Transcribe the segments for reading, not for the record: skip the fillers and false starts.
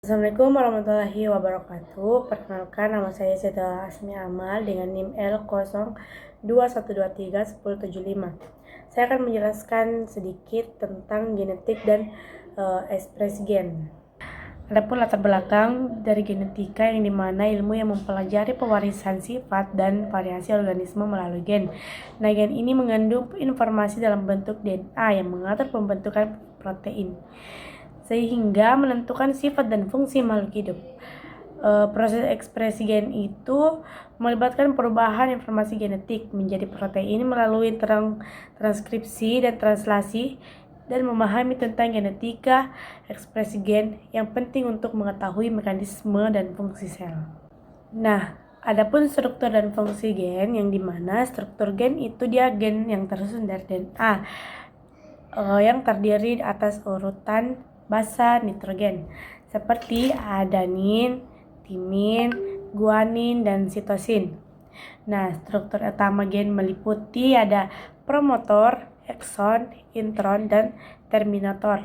Assalamualaikum warahmatullahi wabarakatuh. Perkenalkan, nama saya Syedah Asmi Amal dengan NIM L0212310775. Saya akan menjelaskan sedikit tentang genetik dan ekspresi gen. Adapun latar belakang dari genetika yang dimana ilmu yang mempelajari pewarisan sifat dan variasi organisme melalui gen. Nah, gen ini mengandung informasi dalam bentuk DNA yang mengatur pembentukan protein, sehingga menentukan sifat dan fungsi makhluk hidup. Proses ekspresi gen itu melibatkan perubahan informasi genetik menjadi protein melalui transkripsi dan translasi, dan memahami tentang genetika ekspresi gen yang penting untuk mengetahui mekanisme dan fungsi sel. Nah, adapun struktur dan fungsi gen yang dimana struktur gen itu dia gen yang tersusun dari DNA yang terdiri atas urutan basa nitrogen seperti adenin, timin, guanin, dan sitosin. Nah, struktur utama gen meliputi ada promotor, ekson, intron, dan terminator.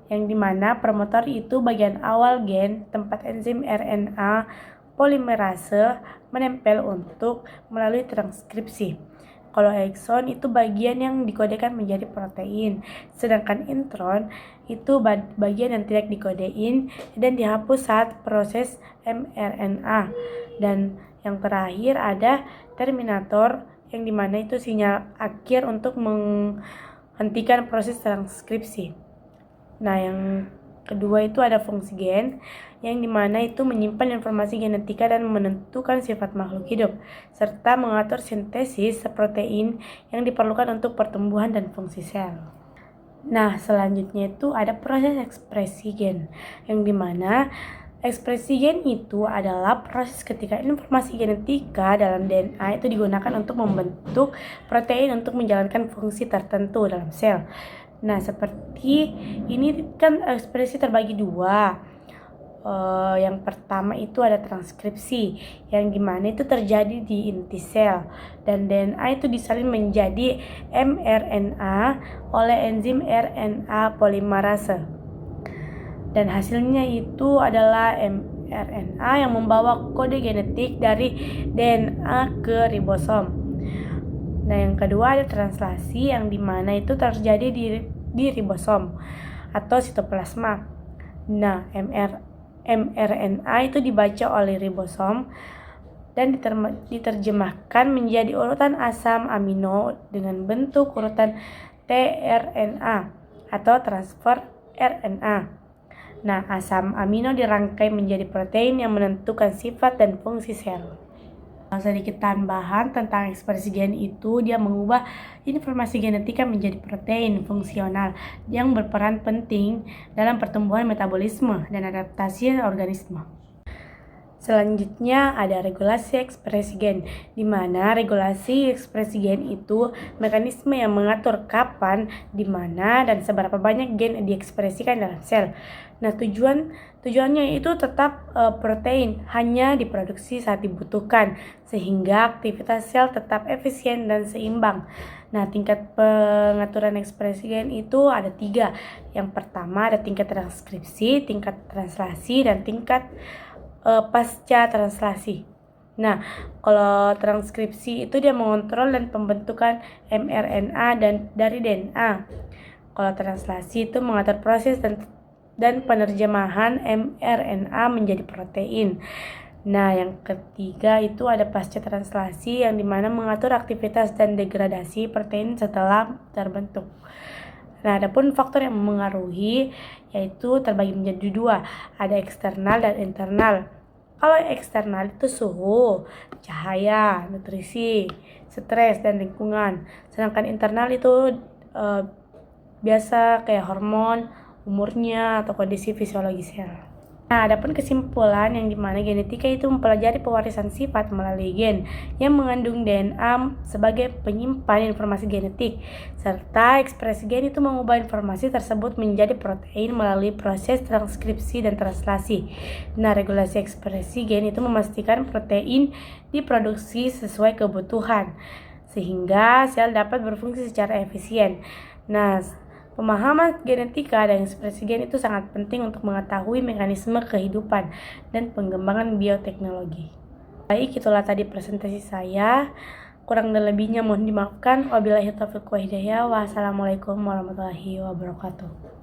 Yang dimana promotor itu bagian awal gen tempat enzim RNA polimerase menempel untuk melalui transkripsi. Kalau ekson itu bagian yang dikodekan menjadi protein, sedangkan intron itu bagian yang tidak dikodein dan dihapus saat proses mRNA. Dan yang terakhir ada terminator, yang dimana itu sinyal akhir untuk menghentikan proses transkripsi. Nah, yang kedua itu ada fungsi gen, yang dimana itu menyimpan informasi genetika dan menentukan sifat makhluk hidup, serta mengatur sintesis protein yang diperlukan untuk pertumbuhan dan fungsi sel. Nah, selanjutnya itu ada proses ekspresi gen, yang dimana ekspresi gen itu adalah proses ketika informasi genetika dalam DNA itu digunakan untuk membentuk protein untuk menjalankan fungsi tertentu dalam sel. Nah, seperti ini kan ekspresi terbagi dua. Yang pertama itu ada transkripsi, yang dimana itu terjadi di inti sel, dan DNA itu disalin menjadi mRNA oleh enzim RNA polimerase, dan hasilnya itu adalah mRNA yang membawa kode genetik dari DNA ke ribosom. Nah, yang kedua ada translasi, yang dimana itu terjadi di ribosom atau sitoplasma. Nah, mRNA itu dibaca oleh ribosom dan diterjemahkan menjadi urutan asam amino dengan bentuk urutan tRNA atau transfer RNA. Nah, asam amino dirangkai menjadi protein yang menentukan sifat dan fungsi sel. Sedikit tambahan tentang ekspresi gen itu, dia mengubah informasi genetika menjadi protein fungsional yang berperan penting dalam pertumbuhan, metabolisme, dan adaptasi organisme. Selanjutnya ada regulasi ekspresi gen, di mana regulasi ekspresi gen itu mekanisme yang mengatur kapan, di mana, dan seberapa banyak gen diekspresikan dalam sel. Nah, tujuannya itu tetap protein hanya diproduksi saat dibutuhkan, sehingga aktivitas sel tetap efisien dan seimbang. Nah, tingkat pengaturan ekspresi gen itu ada 3. Yang pertama ada tingkat transkripsi, tingkat translasi, dan tingkat pasca translasi. Nah, kalau transkripsi itu dia mengontrol dan pembentukan mRNA dan dari DNA. Kalau translasi itu mengatur proses dan penerjemahan mRNA menjadi protein. Nah, yang ketiga itu ada pasca translasi, yang dimana mengatur aktivitas dan degradasi protein setelah terbentuk. Nah, adapun faktor yang memengaruhi yaitu terbagi menjadi 2, ada eksternal dan internal. Kalau eksternal itu suhu, cahaya, nutrisi, stres, dan lingkungan. Sedangkan internal itu biasa kayak hormon, umurnya, atau kondisi fisiologi sel. Nah, adapun kesimpulan, yang dimana genetika itu mempelajari pewarisan sifat melalui gen yang mengandung DNA sebagai penyimpan informasi genetik, serta ekspresi gen itu mengubah informasi tersebut menjadi protein melalui proses transkripsi dan translasi. Nah, regulasi ekspresi gen itu memastikan protein diproduksi sesuai kebutuhan, sehingga sel dapat berfungsi secara efisien. Nah, Pemahaman genetika dan ekspresi gen itu sangat penting untuk mengetahui mekanisme kehidupan dan pengembangan bioteknologi. Baik, itulah tadi presentasi saya. Kurang dan lebihnya mohon dimaafkan. Wabillahi taufiq wa hidayah. Wassalamualaikum warahmatullahi wabarakatuh.